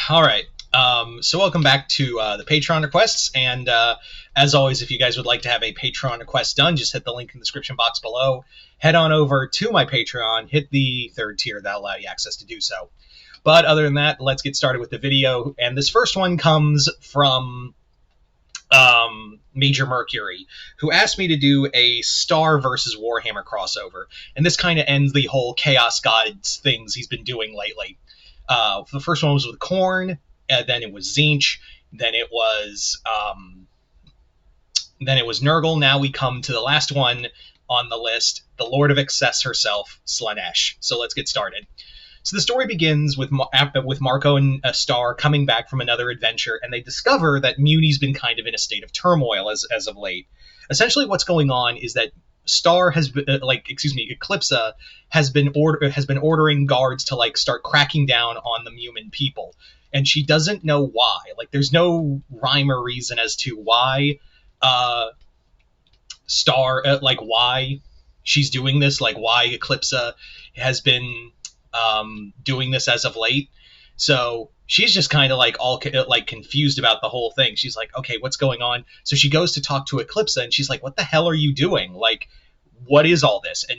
All right. So welcome back to the Patreon requests, and as always, if you guys would like to have a Patreon request done, just hit the link in the description box below. Head on over to my Patreon, hit the third tier, that'll allow you access to do so. But other than that, let's get started with the video, and this first one comes from Major Mercury, who asked me to do a Star versus Warhammer crossover, and this kind of ends the whole Chaos Gods things he's been doing lately. The first one was with Khorne, then it was Tzeentch, then it was Nurgle. Now we come to the last one on the list, the Lord of Excess herself, Slaanesh. So let's get started. So the story begins with Marco and Star coming back from another adventure, and they discover that Muni's been kind of in a state of turmoil as of late. Essentially, what's going on is that Star has been, Eclipsa has been ordering guards to start cracking down on the Mumin people, and she doesn't know why. There's no rhyme or reason as to why Star why she's doing this, why Eclipsa has been doing this as of late. So she's just kind of all confused about the whole thing. She's like, okay, what's going on? So she goes to talk to Eclipsa, and she's like, what the hell are you doing? What is all this? And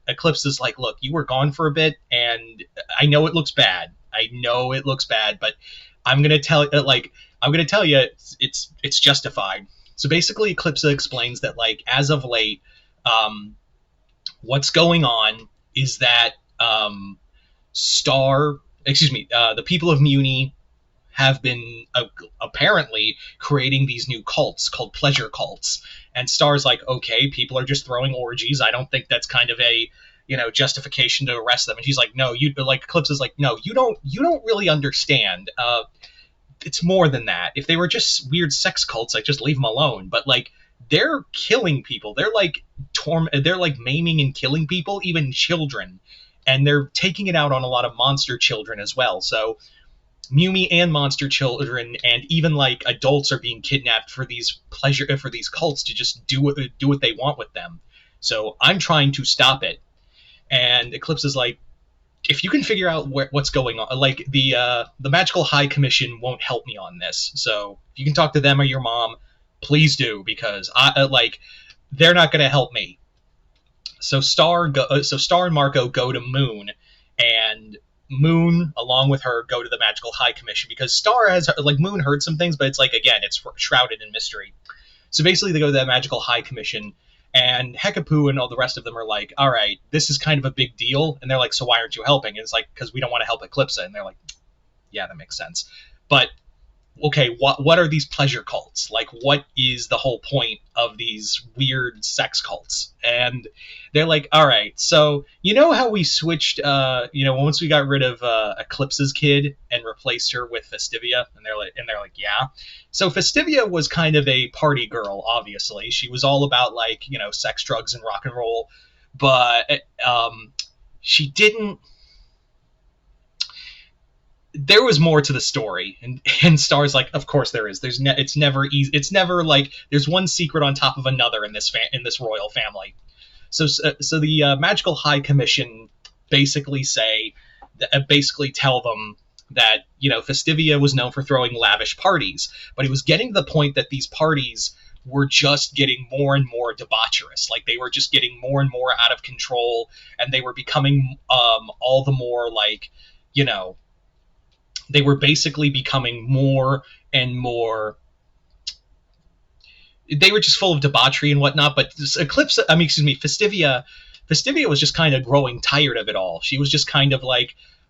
Eclipsa's like, look, you were gone for a bit, and I know it looks bad. But I'm gonna tell you it's justified. So basically, Eclipsa explains that as of late, what's going on is that the people of Muni have been apparently creating these new cults called pleasure cults. And Star's like, okay, people are just throwing orgies. I don't think that's kind of a, justification to arrest them. And she's like, no, Eclipsa's like, no, you don't really understand. It's more than that. If they were just weird sex cults, just leave them alone. But they're killing people. They're maiming and killing people, even children. And they're taking it out on a lot of monster children as well. So Mumi and monster children and even adults are being kidnapped for these cults to just do what they want with them. So I'm trying to stop it. And Eclipse is like, if you can figure out what's going on, the Magical High Commission won't help me on this. So if you can talk to them or your mom, please do, because they're not going to help me. So Star and Marco go to Moon, and Moon, along with her, go to the Magical High Commission, because Star has, Moon heard some things, but it's again, it's shrouded in mystery. So basically they go to that Magical High Commission, and Hekapoo and all the rest of them are like, all right, this is kind of a big deal. And they're like, so why aren't you helping? And it's because we don't want to help Eclipsa. And they're like, yeah, that makes sense. But okay, what are these pleasure cults? What is the whole point of these weird sex cults? And they're like, all right, so how we switched, once we got rid of Eclipsa's kid and replaced her with Festivia, and they're like, yeah. So Festivia was kind of a party girl, obviously. She was all about sex, drugs, and rock and roll, but she didn't. There was more to the story, and Star's like, of course there is. It's never easy. It's never there's one secret on top of another in this royal family. So the Magical High Commission basically tell them that Festivia was known for throwing lavish parties, but it was getting to the point that these parties were just getting more and more debaucherous. They were just getting more and more out of control, and they were becoming all the more they were basically becoming more and more. They were just full of debauchery and whatnot. But Festivia was just kind of growing tired of it all. She was just kind of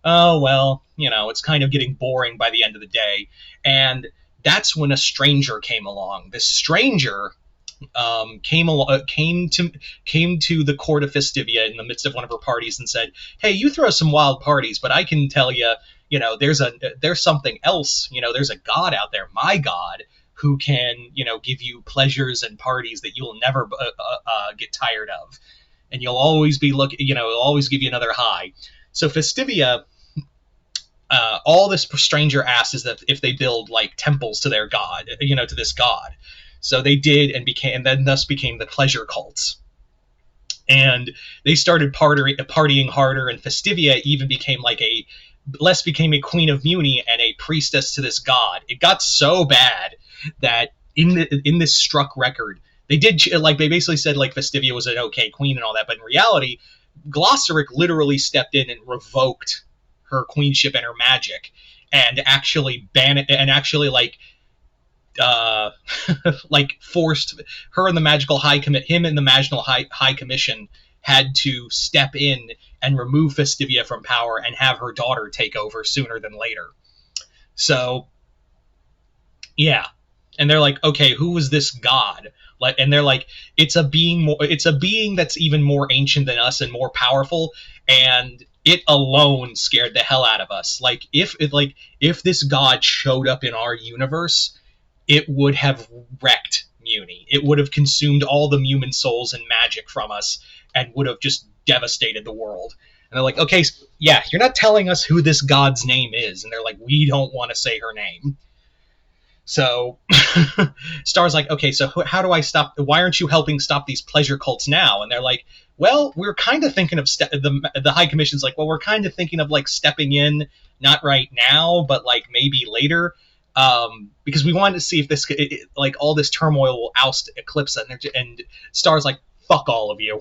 oh well, it's kind of getting boring by the end of the day. And that's when a stranger came along. This stranger came to the court of Festivia in the midst of one of her parties and said, "Hey, you throw some wild parties, but I can tell you, there's something else. There's a god out there, my god, who can, give you pleasures and parties that you'll never get tired of, and you'll always be it'll always give you another high." So Festivia, all this stranger asked is that if they build temples to their god, to this god. So they did, and then thus became the pleasure cults. And they started partying harder, and Festivia even became became a queen of Muni and a priestess to this god. It got so bad that in this struck record, they did like they basically said like Festivia was an okay queen and all that, but in reality, Glossaric literally stepped in and revoked her queenship and her magic, and actually banned it, and actually uh, like forced her and the magical him and the magical high commission had to step in and remove Festivia from power and have her daughter take over sooner than later. So yeah, and they're like, okay, who was this god? Like, and they're like, it's a being that's even more ancient than us and more powerful, and it alone scared the hell out of us. Like if this god showed up in our universe, it would have wrecked Muni. It would have consumed all the Mumin souls and magic from us and would have just devastated the world. And they're like, okay, yeah, you're not telling us who this god's name is. And they're like, we don't want to say her name. So Star's like, okay, so how do I stop? Why aren't you helping stop these pleasure cults now? And they're like, well, we're kind of thinking of the High Commission's like, well, we're kind of thinking of like stepping in, not right now, but like maybe later, because we wanted to see if this like all this turmoil will oust Eclipse. And Star's like, fuck all of you.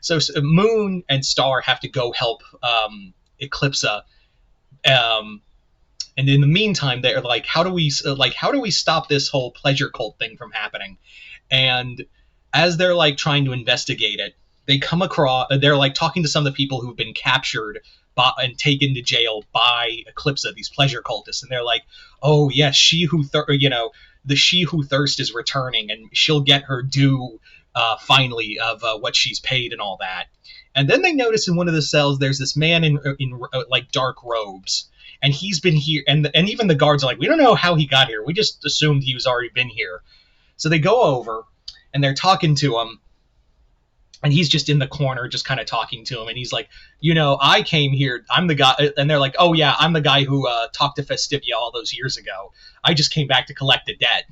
So Moon and Star have to go help Eclipse. And in the meantime, they're like, how do we stop this whole pleasure cult thing from happening? And as they're like trying to investigate it, they come across, they're like talking to some of the people who've been captured and taken to jail by Eclipse, these pleasure cultists, and they're like, oh yes, the she who thirst is returning, and she'll get her due finally of what she's paid and all that. And then they notice in one of the cells there's this man in like dark robes, and he's been here, and even the guards are like, we don't know how he got here. We just assumed he was already been here. So they go over, and they're talking to him, and he's just in the corner, just kind of talking to him, and he's like, I came here, I'm the guy, and they're like, oh yeah, I'm the guy who talked to Festivia all those years ago. I just came back to collect a debt.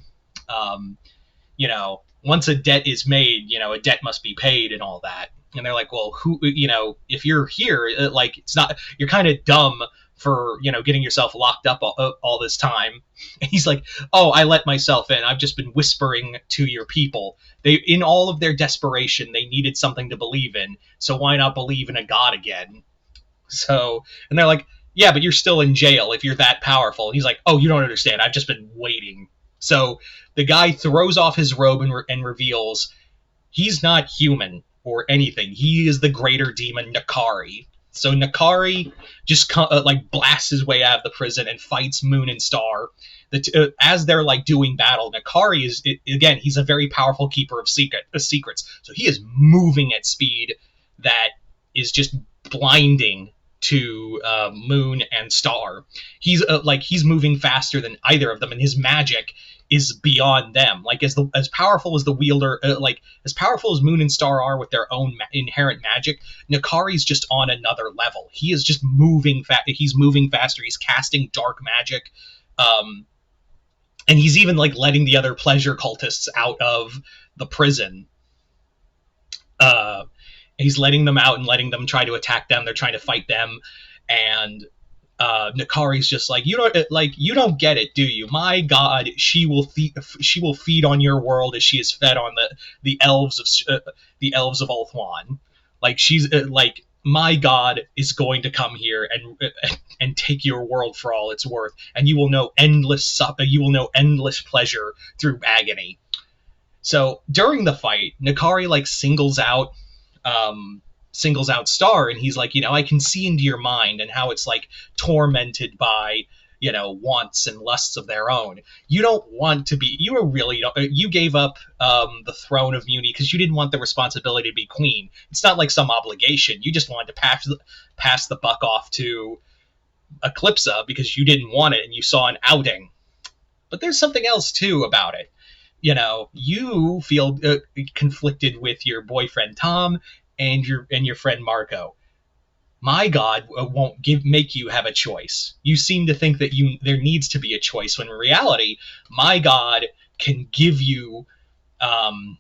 Once a debt is made, a debt must be paid and all that. And they're like, well, who, if you're here, like, it's not, you're kind of dumb for, getting yourself locked up all this time. And he's like, oh, I let myself in. I've just been whispering to your people. In all of their desperation, they needed something to believe in. So why not believe in a god again? So, and they're like, yeah, but you're still in jail if you're that powerful. And he's like, oh, you don't understand. I've just been waiting. So the guy throws off his robe and reveals he's not human or anything. He is the greater demon Nakari. So Nakari just blasts his way out of the prison and fights Moon and Star. As they're like doing battle, Nakari he's a very powerful keeper of secrets. So he is moving at speed that is just blinding to Moon and Star. He's moving faster than either of them, and his magic is beyond them. Like as powerful as the wielder, as powerful as Moon and Star are with their own inherent magic, Nakari's just on another level. He is just moving he's moving faster. He's casting dark magic, and he's even like letting the other pleasure cultists out of the prison. He's letting them out and letting them try to attack them. They're trying to fight them, and Nakari's just like, you don't get it, do you? My God, she will feed on your world as she is fed on the elves of Ulthuan. Like she's like, my God is going to come here and take your world for all it's worth, and you will know endless pleasure through agony. So during the fight, Nakari like singles out Star, and he's like, I can see into your mind and how it's like tormented by, wants and lusts of their own. You don't want to be, you gave up the throne of Muni because you didn't want the responsibility to be queen. It's not like some obligation. You just wanted to pass the buck off to Eclipse because you didn't want it and you saw an outing. But there's something else too about it. You feel conflicted with your boyfriend Tom and your friend Marco. My God won't make you have a choice. You seem to think that there needs to be a choice, when in reality, my God can give you the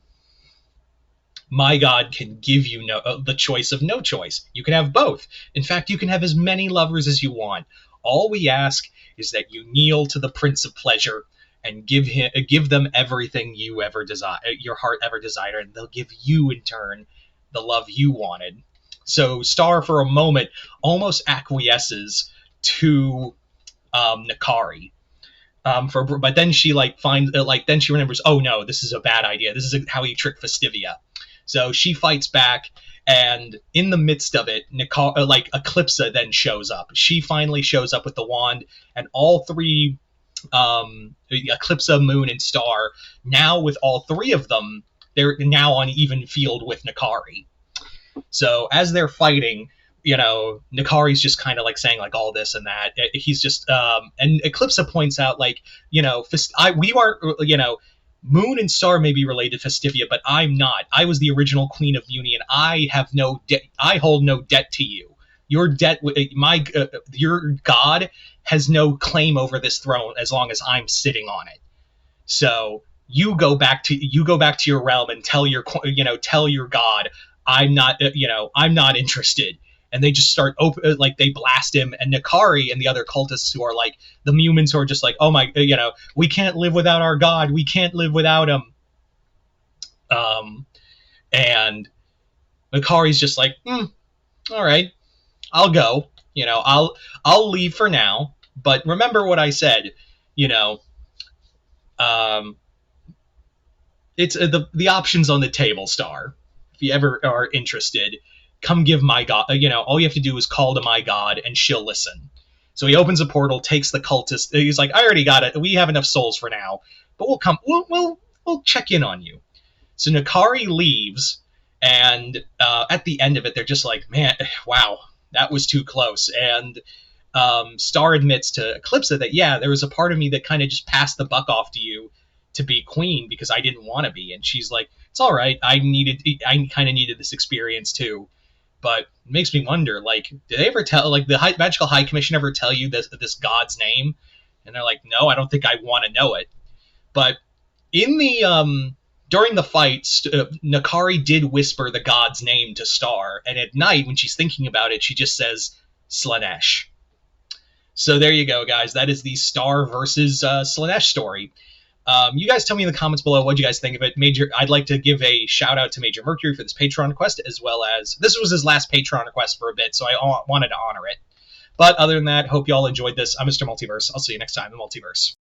choice of no choice. You can have both. In fact, you can have as many lovers as you want. All we ask is that you kneel to the Prince of Pleasure and give them everything you ever desire, your heart ever desired, and they'll give you in turn the love you wanted. So Star, for a moment, almost acquiesces to Nakari. But then she finds then she remembers, oh no, this is a bad idea. This is how he tricked Festivia. So she fights back, and in the midst of it, Eclipsa then shows up. She finally shows up with the wand, and all three, Eclipsa, Moon, and Star, now with all three of them, they're now on even field with Nakari. So as they're fighting, Nakari's just kind of saying all this and that. He's just and Eclipsa points out we aren't Moon and Star may be related to Festivia, but I'm not. I was the original Queen of Muni, and I have no debt. I hold no debt to you. Your debt, your god has no claim over this throne as long as I'm sitting on it. So you go back to your realm and tell your god I'm not interested. And they just start they blast him, and Nakari and the other cultists who are the humans who are just oh my, we can't live without our god, we can't live without him. And Nakari's just all right, I'll go, I'll leave for now, but remember what I said, it's the options on the table, Star. If you ever are interested, come give my god, all you have to do is call to my god and she'll listen. So he opens a portal, takes the cultist. He's I already got it. We have enough souls for now, but we'll check in on you. So Nakari leaves, and at the end of it, they're just man, wow, that was too close. And Star admits to Eclipsa that, yeah, there was a part of me that kind of just passed the buck off to you to be queen because I didn't want to be. And she's it's all right. I kind of needed this experience too. But it makes me wonder, did they ever tell, the Magical High Commission ever tell you this god's name? And they're no, I don't think I want to know it. But in the during the fights, Nakari did whisper the god's name to Star, and at night when she's thinking about it, she just says Slaanesh. So there you go, guys. That is the Star versus Slaanesh story. You guys tell me in the comments below what you guys think of it. I'd like to give a shout out to Major Mercury for this Patreon request, as well as this was his last Patreon request for a bit, so I wanted to honor it. But other than that, hope you all enjoyed this. I'm Mr. Multiverse. I'll see you next time in the Multiverse.